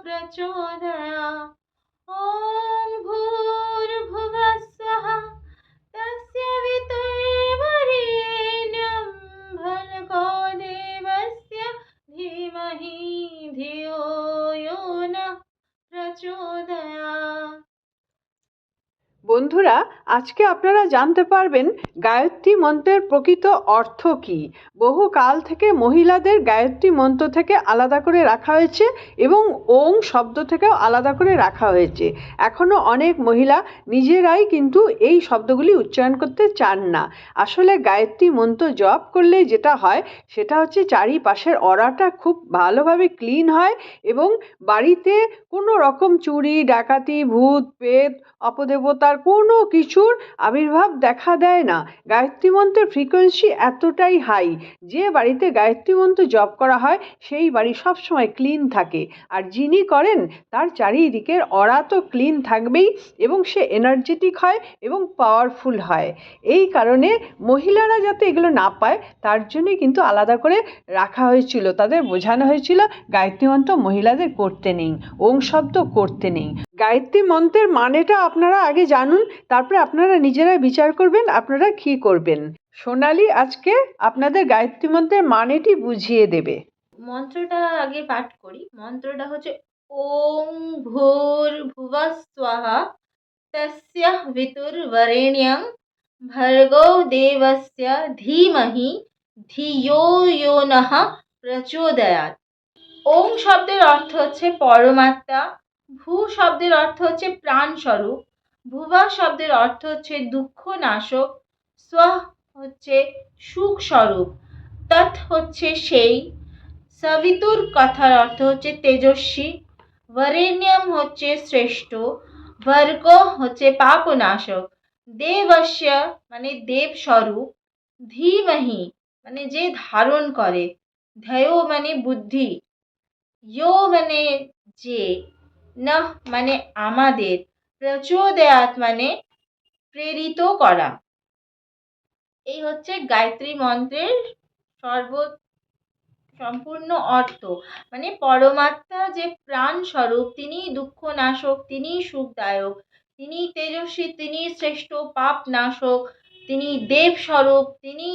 प्रचोदयात्। ॐ भूर्भुवः स्वः तस्य वितुर्वरेण्यं भर्गो देवस्य धीमहि धियो यो नः प्रचोदयात्। বন্ধুরা, আজকে আপনারা জানতে পারবেন গায়ত্রী মন্ত্রের প্রকৃত অর্থ কী। বহু কাল থেকে মহিলাদের গায়ত্রী মন্ত্র থেকে আলাদা করে রাখা হয়েছে এবং ওং শব্দ থেকেও আলাদা করে রাখা হয়েছে। এখনও অনেক মহিলা নিজেরাই কিন্তু এই শব্দগুলি উচ্চারণ করতে চান না। আসলে গায়ত্রী মন্ত্র জপ করলে যেটা হয় সেটা হচ্ছে চারিপাশের অরাটা খুব ভালোভাবে ক্লিন হয় এবং বাড়িতে কোনো রকম চুরি ডাকাতি ভূত প্রেত অপদেবতার কোনো কিছুর আবির্ভাব দেখা দেয় না। গায়ত্রী মন্ত্রের ফ্রিকোয়েন্সি এতটাই হাই যে বাড়িতে গায়ত্রী মন্ত্র জপ করা হয় সেই বাড়ি সবসময় ক্লিন থাকে, আর যিনি করেন তার চারিদিকের অরা তো ক্লিন থাকবেই এবং সে এনার্জেটিক হয় এবং পাওয়ারফুল হয়। এই কারণে মহিলারা যাতে এগুলো না পায় তার জন্যই কিন্তু আলাদা করে রাখা হয়েছিল, তাদের বোঝানো হয়েছিল গায়ত্রী মন্ত্র মহিলাদের করতে নেই, ওং শব্দ করতে নেই। গায়ত্রী মন্ত্রের মানেটা আপনারা আগে জানুন, তারপরে আপনারা নিজেরাই বিচার করবেন আপনারা কী করবেন। সোনালি আজকে আপনাদের গায়ত্রী মন্ত্রের মানেটি বুঝিয়ে দেবে। মন্ত্রটা আগে পাঠ করি। মন্ত্রটা হচ্ছে ওং ভূর্ভুবঃ স্বঃ তস্যঃ বিতুর্বরেণ্যং ভর্গো দেবস্য ধীমহি ধিয়ো यो নঃ প্রচোদয়াৎ। ওং শব্দের অর্থ হচ্ছে পরমাত্মা, ভূ শব্দের অর্থ হচ্ছে প্রাণস্বরূপ, ভুবা শব্দের অর্থ হচ্ছে দুঃখ নাশক, স্বঃ হচ্ছে সুখ স্বরূপ, তৎ হচ্ছে সেই, সবিতুর কথার অর্থ হচ্ছে তেজস্বী, বরেণ্যম হচ্ছে শ্রেষ্ঠ, ভর্গ হচ্ছে পাপনাশক, দেবস্য মানে দেব স্বরূপ, ধীমহি মানে যে ধারণ করে, ধ্যেয় মানে বুদ্ধি, ইয়ো মানে যে, নঃ মানে আমাদের, প্রচোদয়াৎ মানে প্রেরিত করা। এই হচ্ছে গায়ত্রী মন্ত্রের সম্পূর্ণ অর্থ। মানে পরমাত্মা যে প্রাণ স্বরূপ, তিনি দুঃখ নাশক, তিনি সুখদায়ক, তিনি তেজস্বী, তিনি শ্রেষ্ঠ পাপ নাশক, তিনি দেব স্বরূপ, তিনি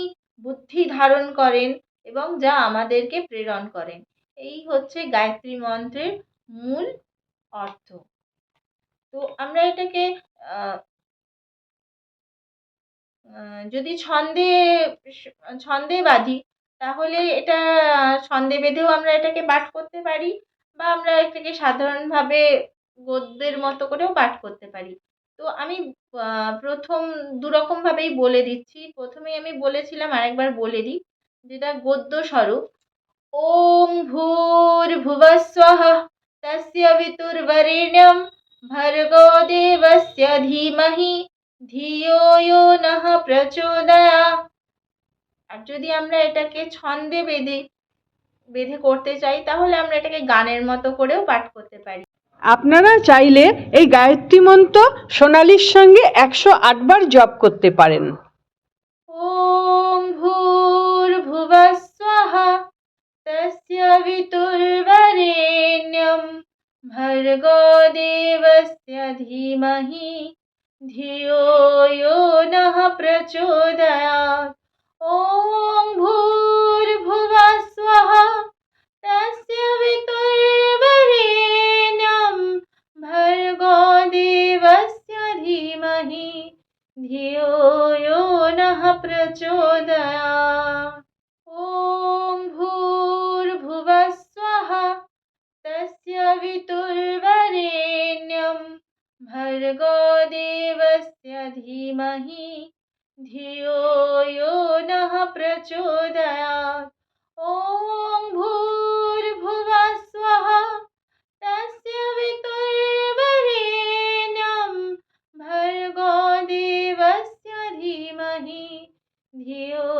বুদ্ধি ধারণ করেন এবং যা আমাদেরকে প্রেরণ করেন। এই হচ্ছে গায়ত্রী মন্ত্রের মূল অর্থ। তো আমরা এটাকে যদি ছন্দে বাঁধি তাহলে এটা ছন্দে বেঁধেও আমরা এটাকে পাঠ করতে পারি, বা আমরা এটাকে সাধারণভাবে গদ্যের মতো করেও পাঠ করতে পারি। তো আমি প্রথম দুরকমভাবেই বলে দিচ্ছি। প্রথমেই আমি বলেছিলাম, আরেকবার বলে দিই, যেটা গদ্য স্বরূপ। ওং ভূর্ভুবঃ স্বঃ তস্য বিতুর্বরেণ্যং ভর্গো দেবস্য ধীমহি ধিয়ো यो নঃ প্রচোদয়াৎ। আর যদি আমরা এটাকে ছন্দে বেঁধে করতে চাই তাহলে আমরা এটাকে গানের মতো করেও পাঠ করতে পারি। আপনারা চাইলে এই গায়ত্রী মন্ত্র সোনালির সঙ্গে 108 বার জপ করতে পারেন। ওং ভূর্ভুবঃ স্বঃ তস্য বিতুর্বরেণ্যং ভর্গো দেবস্য ধীমহি ধিয়ো यो নঃ প্রচোদয়াৎ। ওং ভূর্ভুবঃ স্বঃ তস্য বিতুর্বরেণ্যং ভর্গো দেবস্য ধীমহি ধিয়ো यो নঃ প্রচোদয়াৎ। ওং ভূর্ভুবঃ স্বঃ তস্য বিতুর্বরেণ্যং ভর্গো দেবস্য ধীমহি ধিয়ো यो নঃ প্রচোদয়াৎ। ওং ভূর্ভুবঃ স্বঃ তস্য বিতুর্বরেণ্যং ভর্গো দেবস্য ধীমহি ধিয়ো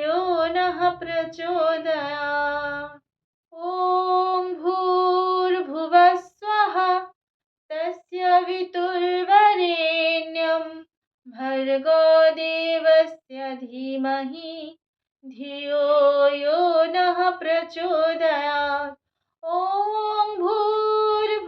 यो নঃ প্রচোদয়াৎ। ওং ভূর্ভুবঃ স্বঃ তস্য বিতুর্বরেণ্যং ভর্গো দেবস্য ধীমহি ধিয়ো यो নঃ প্রচোদয়াৎ। ওং ভূর্ভুবঃ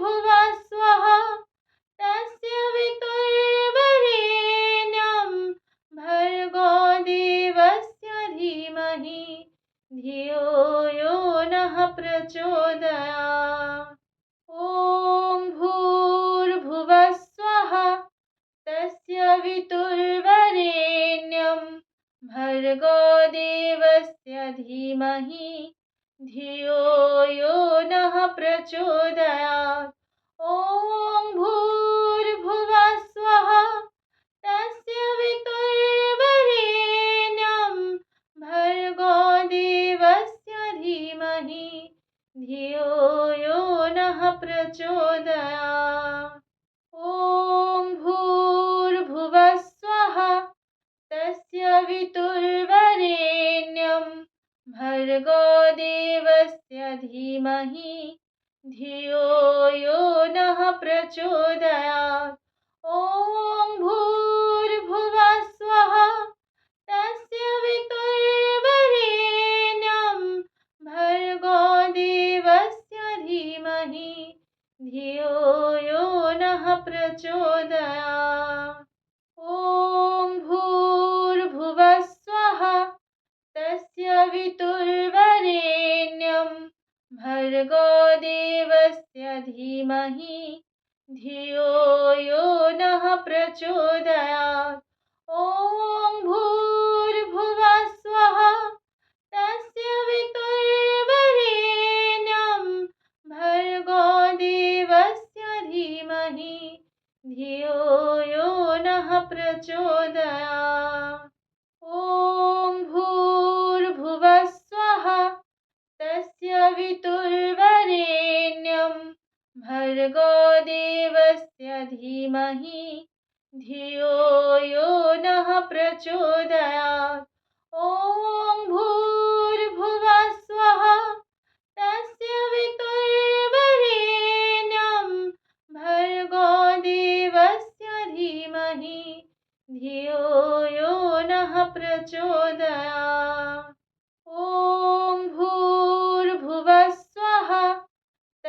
प्रचोदयात्। ॐ भूर्भुवः स्वः तस्य वितुर्वरेण्यं भर्गो देवस्य धीमहि धियो यो नः प्रचोदयात्। ॐ भूर्भुवः स्वः तस्य वितुर्वरेण्यं भर्गो देवस्य धीमहि धियो यो नः प्रचोदयात्। ॐ भूर्भुवः स्वः तस्य वितुर्वरेण्यं भर्गो देवस्य धीमहि धियो यो नः प्रचोदयात्। ॐ भूर्भुवः स्वः तस्य वितुर्वरेण्यं भर्गो देवस्य धीमहि धियो यो नः प्रचोदयात्। ॐ भूर्भुवः स्वः तस्य वितुर्वरेण्यं भर्गो देवस्य धीमहि धियो यो नः प्रचोदयात्। ॐ भूर्भुवः स्वः तस्य वितुर्वरेण्यं भर्गो देवस्य धीमहि धियो यो नः प्रचोदयात्। ॐ भूर्भुवः स्वः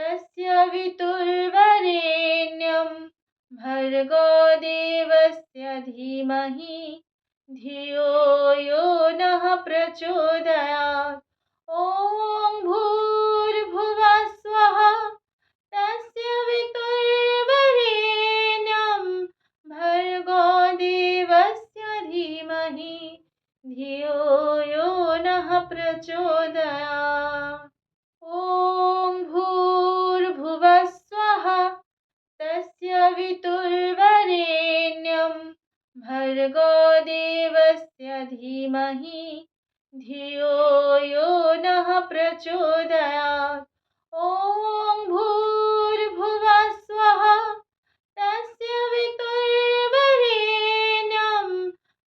तस्य वितुर्वरेण्यं भर्गो देवस्य धीमहि धियो यो नः प्रचोदयात्। ॐ भूर्भुवः स्वः तस्य वितुर्वरेण्यं भर्गो देवस्य धीमहि धियो यो नः प्रचोदयात्। ॐ भूर्भुवः स्वः तस्य वितुर्वरेण्यं भर्गो देवस्य धीमहि धियो यो नः प्रचोदयात्। ॐ भूर्भुवः स्वः तस्य वितुर्वरेण्यं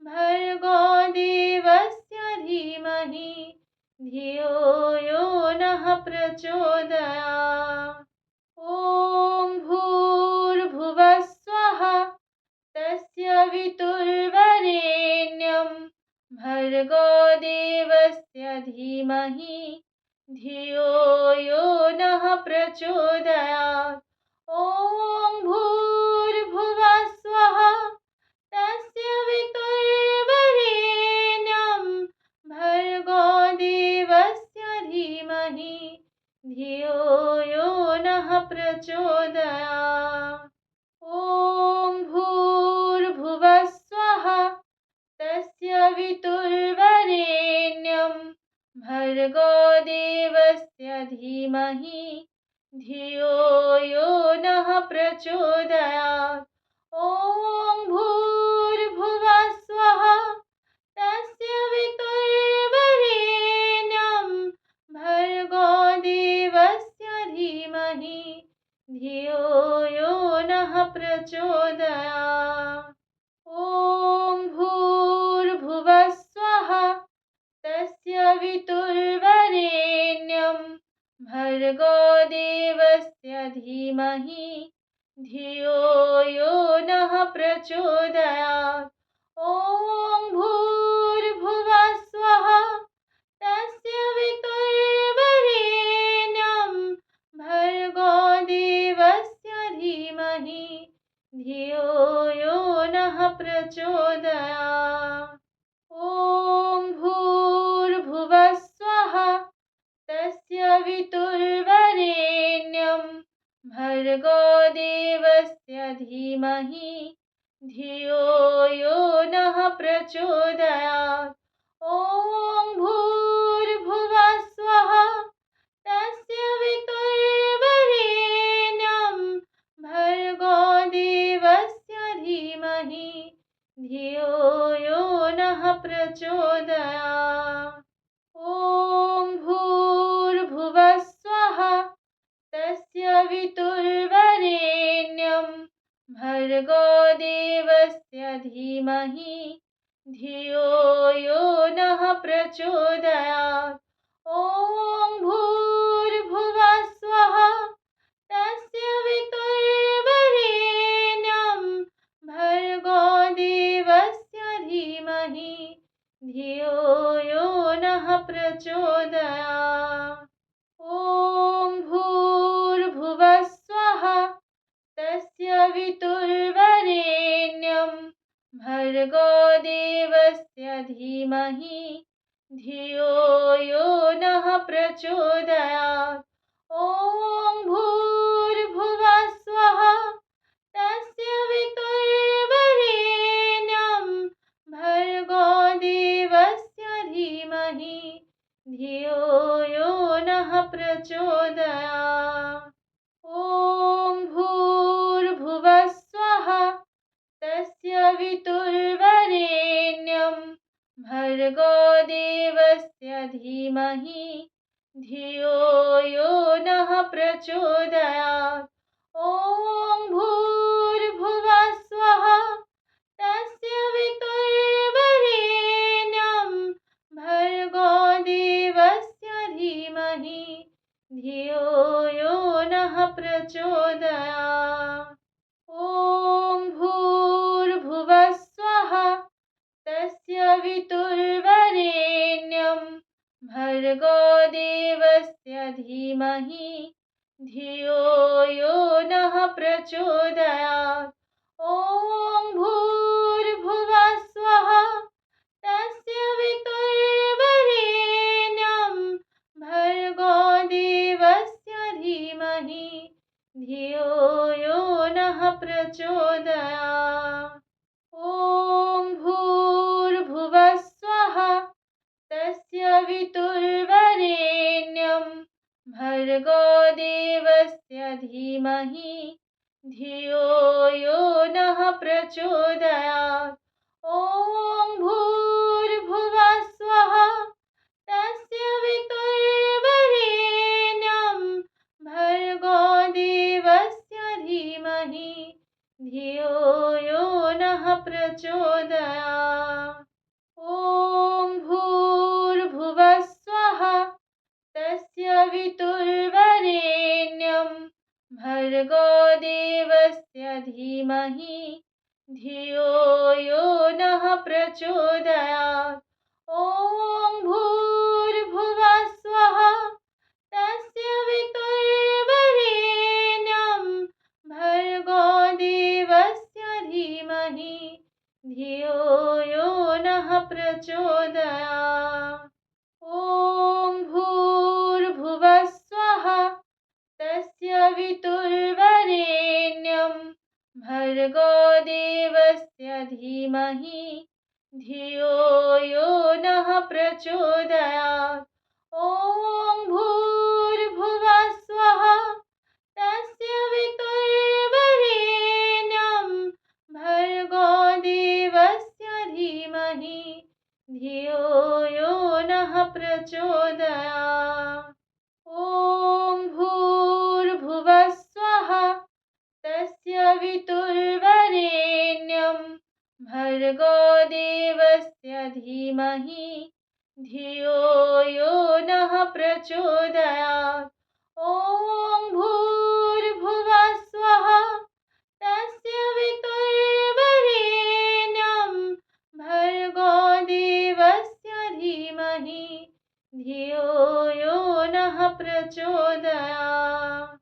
भर्गो देवस्य धीमहि धियो यो नः प्रचोदयात्। ॐ भूर्भुवः स्वः तस्य वितुर्वरेण्यं भर्गो देवस्य धीमहि धियो यो नः प्रचोदयात्। ॐ भूर्भुवः स्वः तस्य वितुर्वरेण्यं भर्गो देवस्य धीमहि धियो यो नः प्रचोदयात्। ॐ भूर्भुवः स्वः तस्य वितुर्वरेण्यं भर्गो देवस्य धीमहि धियो यो नः प्रचोदयात्। ॐ भूर्भुवः स्वः तस्य वितुर्वरेण्यं भर्गो देवस्य धीमहि धियो यो नः प्रचोदयात्। ॐ भूर्भुवः स्वः तस्य वितुर्वरेण्यं भर्गो देवस्य धीमहि धियो यो नः प्रचोदयात्। ॐ भूर्भुवः स्वः तस्य वितुर्वरेण्यं भर्गो देवस्य धीमहि धियो यो नः प्रचोदयात्। ॐ भूर्भुवः स्वः तस्य वितुर्वरेण्यं भर्गो देवस्य धीमहि धियो यो नः प्रचोदयात्। ॐ भूर्भुवः स्वः तस्य वितुर्वरेण्यं भर्गो देवस्य धीमहि धियो यो नः प्रचोदयात्। ॐ भूर्भुवः स्वः तस्य वितुर्वरेण्यं भर्गो देवस्य धीमहि धियो यो नः प्रचोदयात्। ॐ भूर्भुवः स्वः तस्य वितुर्वरेण्यं भर्गो देवस्य धीमहि धियो यो नः प्रचोदयात्। ॐ भूर्भुवः स्वः तस्य वितुर्वरेण्यं भर्गो देवस्य धीमहि धियो यो नः प्रचोदयात्। ॐ भूर्भुवः स्वः तस्य वितुर्वरेण्यं भर्गो देवस्य धीमहि धियो यो नः प्रचोदयात्। ॐ भूर्भुवः स्वः तस्य वितुर्वरेण्यं भर्गो देवस्य धीमहि धियो यो नः प्रचोदयात्। ॐ भूर्भुवः स्वः तस्य वितुर्वरेण्यं भर्गो देवस्य धीमहि धियो यो नः प्रचोदयात्। ॐ भूर्भुवः स्वः तस्य वितुर्वरेण्यं भर्गो देवस्य धीमहि धियो यो नः प्रचोदयात्। ॐ भूर्भुवः स्वः तस्य वितुर्वरेण्यं भर्गो देवस्य धीमहि धियो यो नः प्रचोदयात्। ॐ भूर्भुवः स्वः तस्य वितुर्वरेण्यं भर्गो देवस्य धीमहि धियो यो नः प्रचोदयात्। ॐ भूर्भुवः स्वः तस्य वितुर्वरेण्यं भर्गो देवस्य धीमहि धियो यो नः प्रचोदयात्। ॐ भूर्भुवः स्वः तस्य वितुर्वरेण्यं भर्गो देवस्य धीमहि धियो यो नः प्रचोदयात्। ॐ भूर्भुवः स्वः तस्य वितुर्वरेण्यं भर्गो देवस्य धीमहि धियो यो नः प्रचोदयात्। ॐ भूर्भुवः स्वः तस्य वितुर्वरेण्यं भर्गो देवस्य धीमहि धियो यो नः प्रचोदयात्। ॐ भूर्भुवः स्वः तस्य वितुर्वरेण्यं भर्गो देवस्य धीमहि धियो यो नः प्रचोदयात्। ॐ भूर्भुवः स्वः तस्य वितुर्वरेण्यं भर्गो देवस्य धीमहि धियो यो नः प्रचोदयात्। ॐ भूर्भुवः स्वः तस्य वितुर्वरेण्यं भर्गो देवस्य धीमहि धियो यो नः प्रचोदयात्।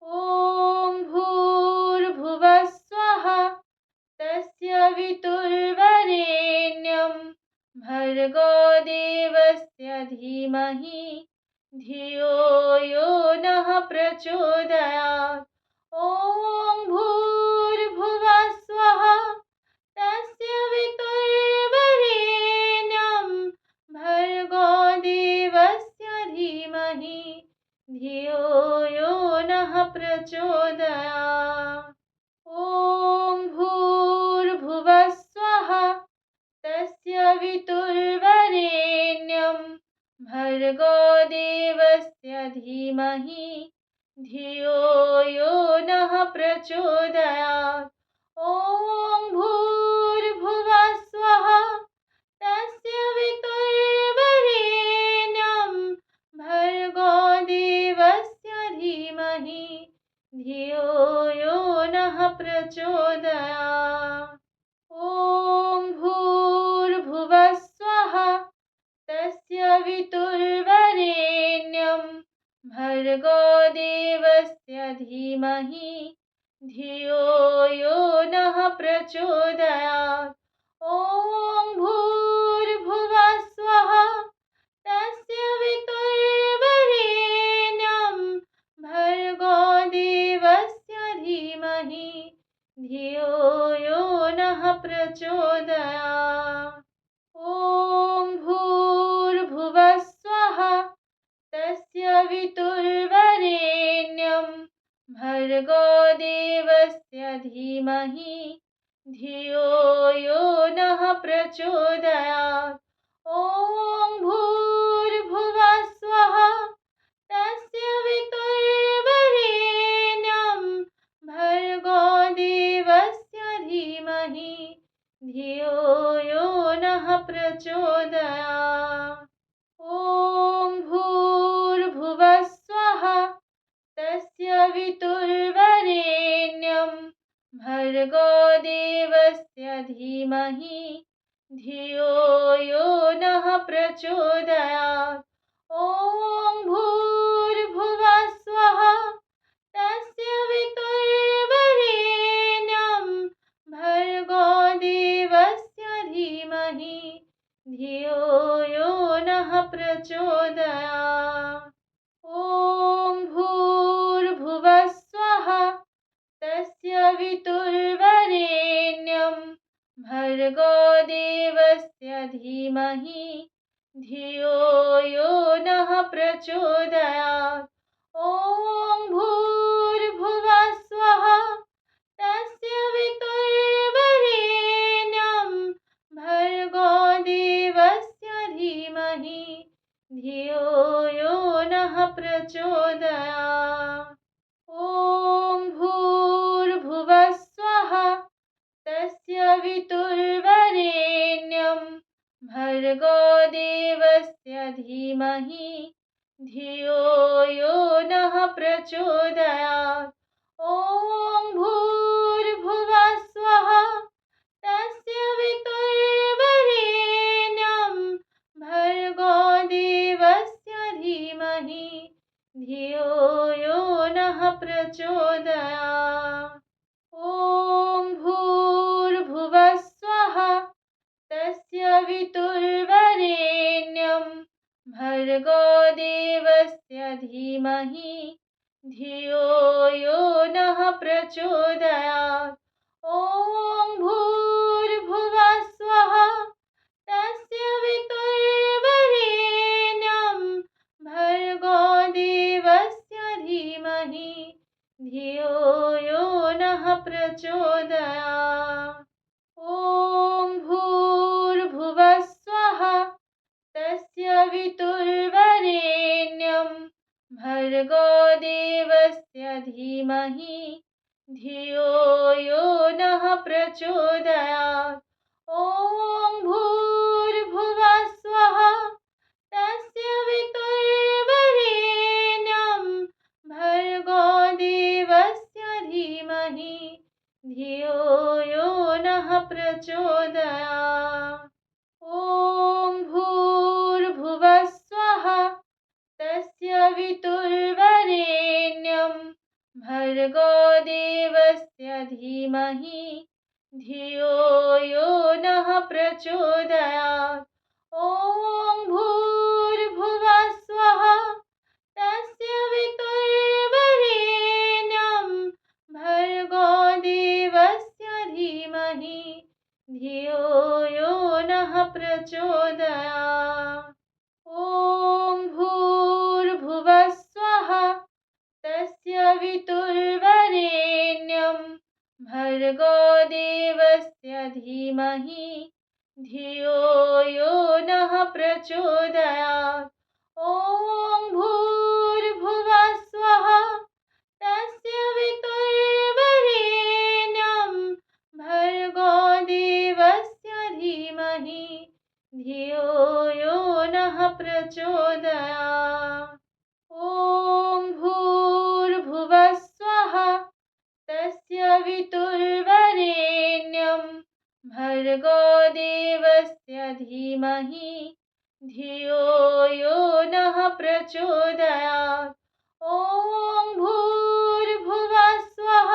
ॐ भूर्भुवः स्वः तस्य वितुर्वरेण्यं भर्गो देवस्य धीमहि धियो यो नः प्रचोदयात्। ॐ भूर्भुवः स्वः तस्य वितुर्वरेण्यं भर्गो देवस्य धीमहि धियो यो नः प्रचोदयात्। ॐ भूर्भुवः स्वः तस्य वितुर्वरेण्यं भर्गो देवस्य धीमहि धियो यो नः प्रचोदयात्। धियो यो नः प्रचोदयात्। ॐ भूर्भुवः स्वः तस्य वितुर्वरेण्यं भर्गो देवस्य धीमहि धियो यो नः प्रचोदयात्। ॐ भूर्भुवः स्वः तस्य वितुर्वरेण्यं भर्गो देवस्य धीमहि धियो यो नः प्रचोदयात्। ॐ भूर्भुवः स्वः तस्य वितुर्वरेण्यं भर्गो देवस्य धीमहि धियो यो नः प्रचोदयात्। ॐ भूर्भुवः स्वः तस्य वितुर्वरेण्यं भर्गो देवस्य धीमहि धियो यो नः प्रचोदयात्। ॐ भूर्भुवः स्वः तस्य वितुर्वरेण्यं भर्गो देवस्य धीमहि धियो यो नः प्रचोदयात्। ॐ भूर्भुवः स्वः तस्य वितुर्वरेण्यं भर्गो देवस्य धीमहि धियो यो नः प्रचोदयात्। ॐ भूर्भुवः स्वः तस्य वितुर्वरेण्यं भर्गो देवस्य धीमहि धियो यो नः प्रचोदयात्। ॐ भूर्भुवः स्वः तस्य वितुर्वरेण्यं भर्गो देवस्य धीमहि धियो यो नः प्रचोदयात्। ॐ भूर्भुवः स्वः तस्य वितुर्वरेण्यं भर्गो देवस्य धीमहि धियो यो नः प्रचोदयात्। ॐ भूर्भुवः स्वः तस्य वितुर्वरेण्यं भर्गो देवस्य धीमहि धियो यो नः प्रचोदयात्। ॐ भूर्भुवः स्वः तस्य वितुर्वरेण्यं भर्गो देवस्य धीमहि धियो यो नः प्रचोदयात्। ॐ भूर्भुवः स्वः तस्य वितुर्वरेण्यं भर्गो देवस्य धीमहि धियो यो नः प्रचोदयात्। ॐ भूर्भुवः स्वः तस्य वितुर्वरेण्यं भर्गो देवस्य धीमहि धियो यो नः प्रचोदयात्। ॐ भूर्भुवः स्वः तस्य वितुर्वरेण्यं भर्गो देवस्य धीमहि धियो यो नः प्रचोदयात्। ॐ भूर्भुवः स्वः तस्य वितुर्वरेण्यं भर्गो देवस्य धीमहि धियो यो नः प्रचोदयात्। ॐ भूर्भुवः स्वः तस्य वितुर्वरेण्यं भर्गो देवस्य धीमहि धियो यो नः प्रचोदयात्। ॐ भूर्भुवः स्वः तस्य वितुर्वरेण्यं भर्गो देवस्य धीमहि धियो यो नः प्रचोदयात्। ॐ भूर्भुवः स्वः तस्य वितुर्वरेण्यं भर्गो देवस्य धीमहि धियो यो नः प्रचोदयात्। ॐ भूर्भुवः स्वः भर्गो देवस्य धीमहि धियो यो नः प्रचोदयात्। ॐ भूर्भुवः स्वः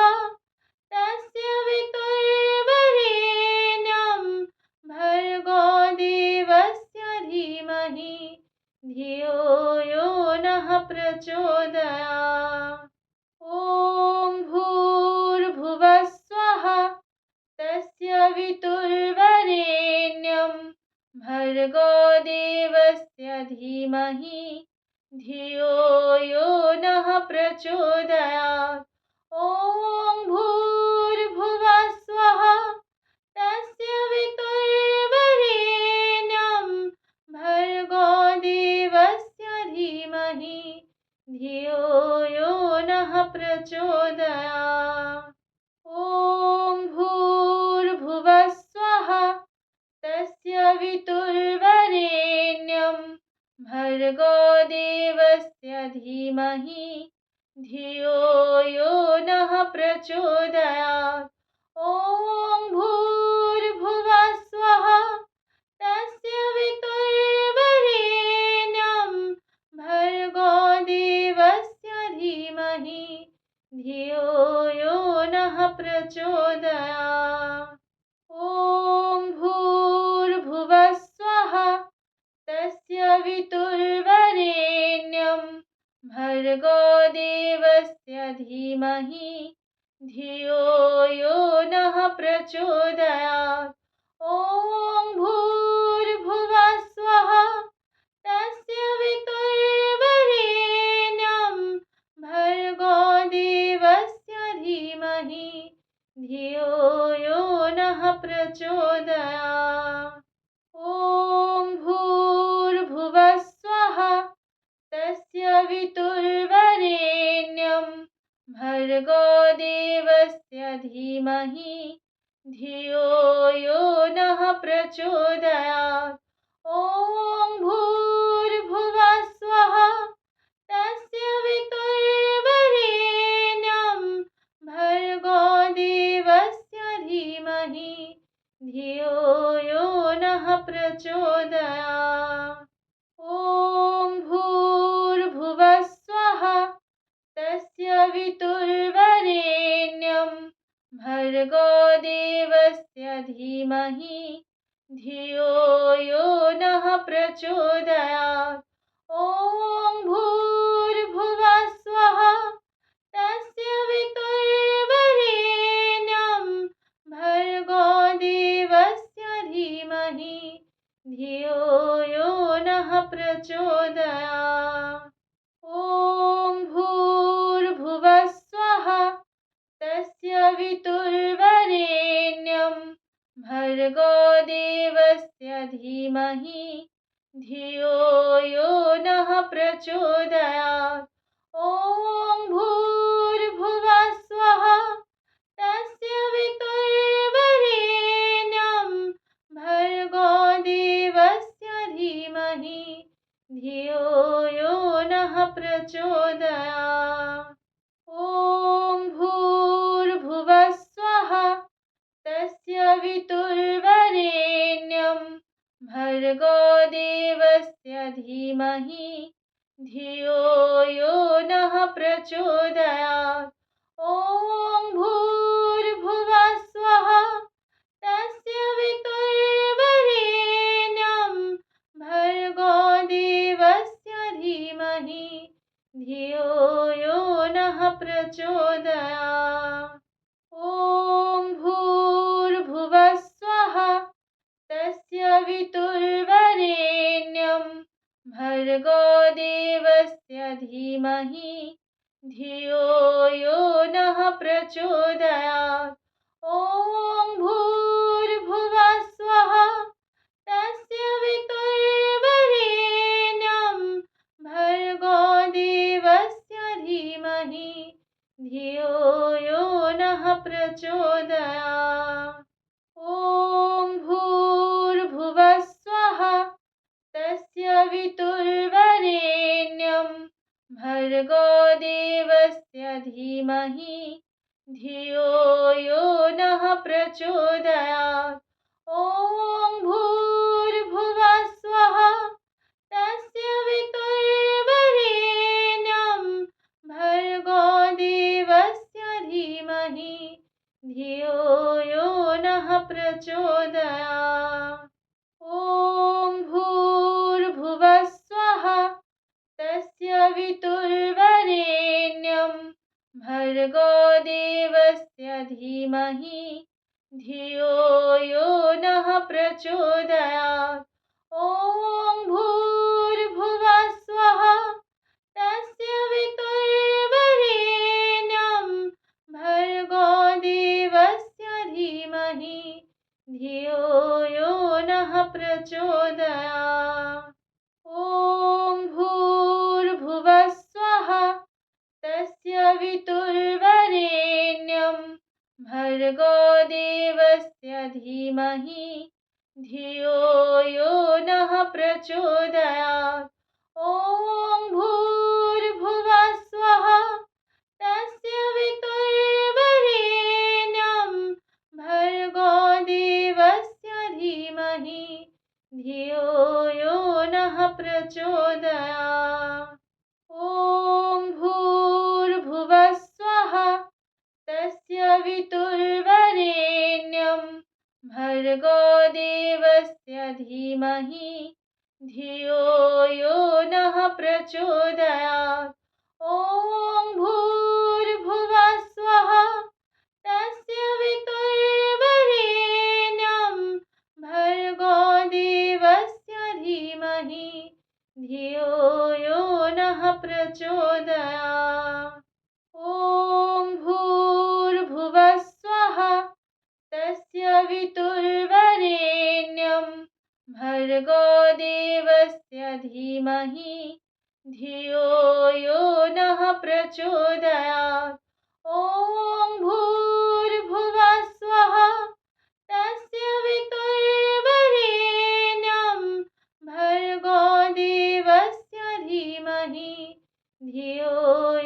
तस्य वितुर्वरेण्यं भर्गो देवस्य धीमहि धियो यो नः प्रचोदयात्। ॐ भूर्भुवः स्वः तस्य वितुर्वरेण्यं भर्गो देवस्य धीमहि धियो यो नः प्रचोदयात्। ॐ भूर्भुवः स्वः तस्य वितुर्वरेण्यं भर्गो देवस्य धीमहि धियो यो नः प्रचोदयात्। ॐ भूर्भुवः स्वः तस्य वितुर्वरेण्यं भर्गो देवस्य धीमहि धियो यो नः प्रचोदयात्। ॐ भूर्भुवः स्वः तस्य वितुर्वरेण्यं भर्गो देवस्य धीमहि धियो यो नः प्रचोदयात्। ॐ भूर्भुवः स्वः तस्य वितुर्वरेण्यं भर्गो देवस्य धीमहि धियो यो नः प्रचोदयात्। ॐ भूर्भुवः स्वः तस्य वितुर्वरेण्यं भर्गो देवस्य धीमहि धियो यो नः प्रचोदयात्। ॐ भूर्भुवः स्वः तस्य वितुर्वरेण्यं भर्गो देवस्य धीमहि धियो यो नः प्रचोदयात्। ॐ भूर्भुवः स्वः तस्य वितुर्वरेण्यं भर्गो देवस्य धीमहि धियो यो नः प्रचोदयात्। ॐ भूर्भुवः स्वः तस्य वितुर्वरेण्यं भर्गो देवस्य धीमहि धियो यो नः प्रचोदयात्। ॐ भूर्भुवः स्वः तस्य वितुर्वरेण्यं भर्गो देवस्य धीमहि धियो यो नः प्रचोदयात्। ॐ भूर्भुवः स्वः तस्य वितुर्वरेण्यं भर्गो देवस्य धीमहि धियो यो नः प्रचोदयात्। ॐ भूर्भुवः स्वः तस्य वितुर्वरेण्यं भर्गो देवस्य धीमहि धियो यो नः प्रचोदयात्। ॐ भूर्भुवः स्वः तस्य वितुर्वरेण्यं भर्गो देवस्य धीमहि धियो यो नः प्रचोदयात्। ॐ भूर्भुवः स्वः तस्य वितुर्वरेण्यं भर्गो देवस्य धीमहि धियो यो नः प्रचोदयात्। ॐ भूर्भुवः स्वः तस्य वितुर्वरेण्यं भर्गो देवस्य धीमहि धियो यो नः प्रचोदयात्। ॐ भूर्भुवः स्वः तस्य वितुर्वरेण्यं भर्गो देवस्य धीमहि धियो यो नः प्रचोदयात्। ॐ भूर्भुवः स्वः तस्य वितुर्वरेण्यं भर्गो देवस्य धीमहि धियो यो नः प्रचोदयात्। धीमहि धियो यो नः प्रचोदयात्। ॐ भूर्भुवः स्वः तस्य वितुर्वरेण्यं भर्गो देवस्य धीमहि धियो यो नः प्रचोदयात्। ॐ भूर्भुवः स्वः तस्य वितुर्वरेण्यं भर्गो देवस्य धीमहि धियो यो नः प्रचोदयात्। ॐ भूर्भुवः स्वः तस्य वितुर्वरेण्यं भर्गो देवस्य धीमहि धियो यो नः प्रचोदयात्। ॐ भूर्भुवः स्वः तस्य वितुर्वरेण्यं भर्गो देवस्य धीमहि धियो यो नः प्रचोदयात्। ॐ भूर्भुवः स्वः तस्य वितुर्वरेण्यं भर्गो देवस्य धीमहि धियो यो नः प्रचोदयात्। ॐ भूर्भुवः स्वः तस्य वितुर्वरेण्यं भर्गो देवस्य धीमहि धियो यो नः प्रचोदयात्। ॐ भूर्भुवः स्वः तस्य वितुर्वरेण्यं भर्गो देवस्य धीमहि धियो यो नः प्रचोदयात्। ॐ भूर्भुवः स्वः तस्य वितुर्वरेण्यं भर्गो देवस्य धीमहि धियो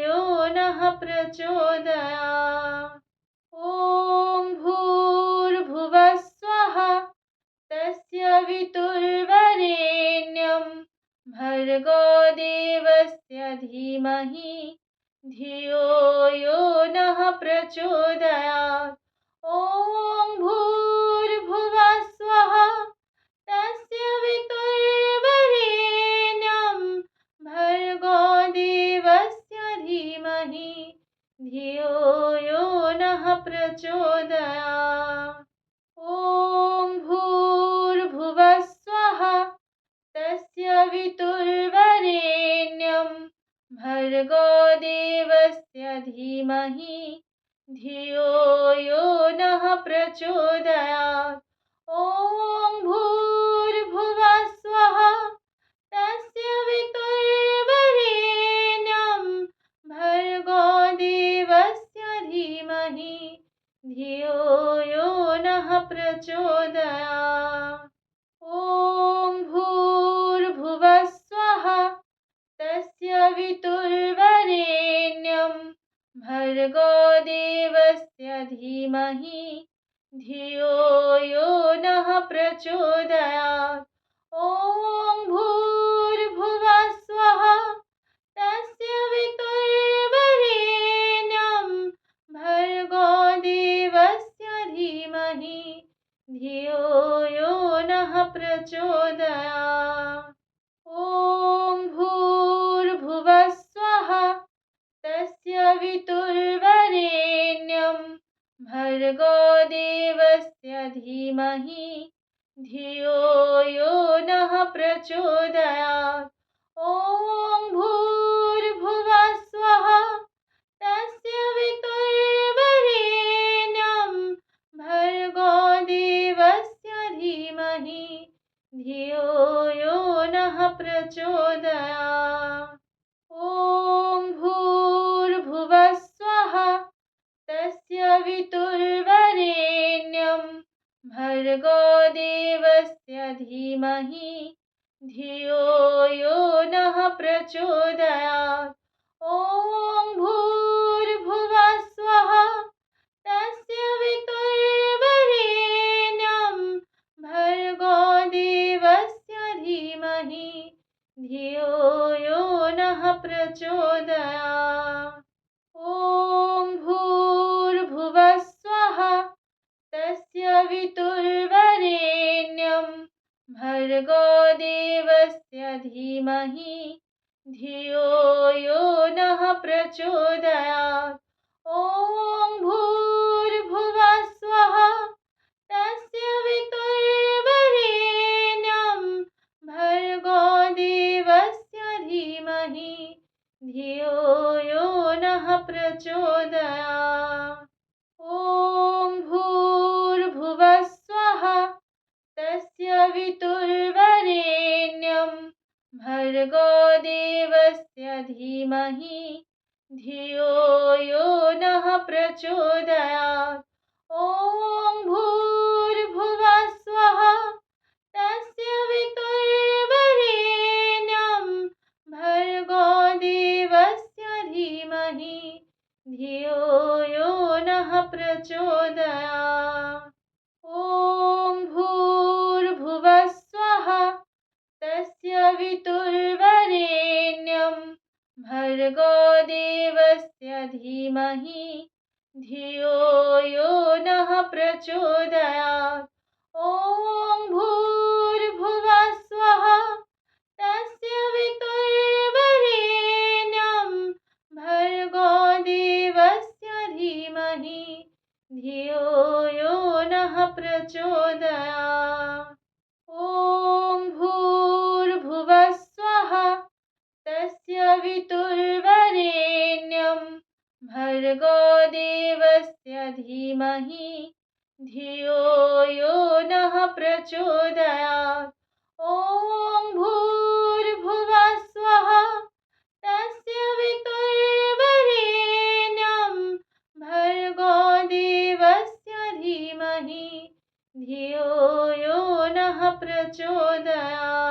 यो नः प्रचोदयात्। ॐ भूर्भुवः स्वः तस्य वितुर्वरेण्यं भर्गो देवस्य धीमहि धियो यो नः प्रचोदयात्। ॐ भूर्भुवः स्वः तस्य वितुर्वरेण्यं भर्गो देवस्य धीमहि धियो यो नः प्रचोदयात्। ॐ भूर्भुवः स्वः तस्य वितुर्वरेण्यं भर्गो देवस्य धीमहि धियो यो नः प्रचोदयात्। ॐ भूर्भुवः स्वः तस्य वितुर्वरेण्यं भर्गो देवस्य धीमहि धियो यो नः प्रचोदयात्। ॐ भूर्भुवः स्वः तस्य वितुर्वरेण्यं भर्गो देवस्य धीमहि धियो यो नः प्रचोदयात्। ॐ भूर्भुवः स्वः तस्य वितुर्वरेण्यं भर्गो देवस्य धीमहि धियो यो नः प्रचोदयात्। ॐ भूर्भुवः स्वः तस्य वितुर्वरेण्यं भर्गो देवस्य धीमहि धियो यो नः प्रचोदयात्। ॐ भूर्भुवः स्वः तस्य वितुर्वरेण्यं भर्गो देवस्य धीमहि धियो यो नः प्रचोदयात्। ॐ भूर्भुवः स्वः तस्य वितुर्वरेण्यं भर्गो देवस्य धीमहि धियो यो नः प्रचोदयात्। ॐ भूर्भुवः स्वः तस्य वितुर्वरेण्यं भर्गो देवस्य धीमहि धियो यो नः प्रचोदयात्। ॐ भूर्भुवः भर्गो देवस्य धीमहि धियो यो नः प्रचोदयात्। ॐ भूर्भुवः स्वः तस्य वितुर्वरेण्यं भर्गो देवस्य धीमहि धियो यो नः प्रचोदयात्। ॐ भूर्भुवः स्वः तस्य वितुर्वरेण्यं भर्गो देवस्य धीमहि धियो यो नः प्रचोदयात्। ॐ भूर्भुवः स्वः तस्य वितुर्वरेण्यं भर्गो देवस्य धीमहि धियो यो नः प्रचोदयात्। ॐ भूर्भुवः स्वः तस्य वितुर्वरेण्यं भर्गो देवस्य धीमहि धियो यो नः प्रचोदयात्। ॐ भूर्भुवः स्वः तस्य वितुर्वरेण्यं भर्गो देवस्य धीमहि धियो यो नः प्रचोदयात्। ॐ भूर्भुवः स्वः तस्य वितुर्वरेण्यं भर्गो देवस्य धीमहि धियो यो नः प्रचोदयात्। ॐ भूर्भुवः स्वः तस्य वितुर्वरेण्यं भर्गो देवस्य धीमहि धियो यो नः प्रचोदयात्।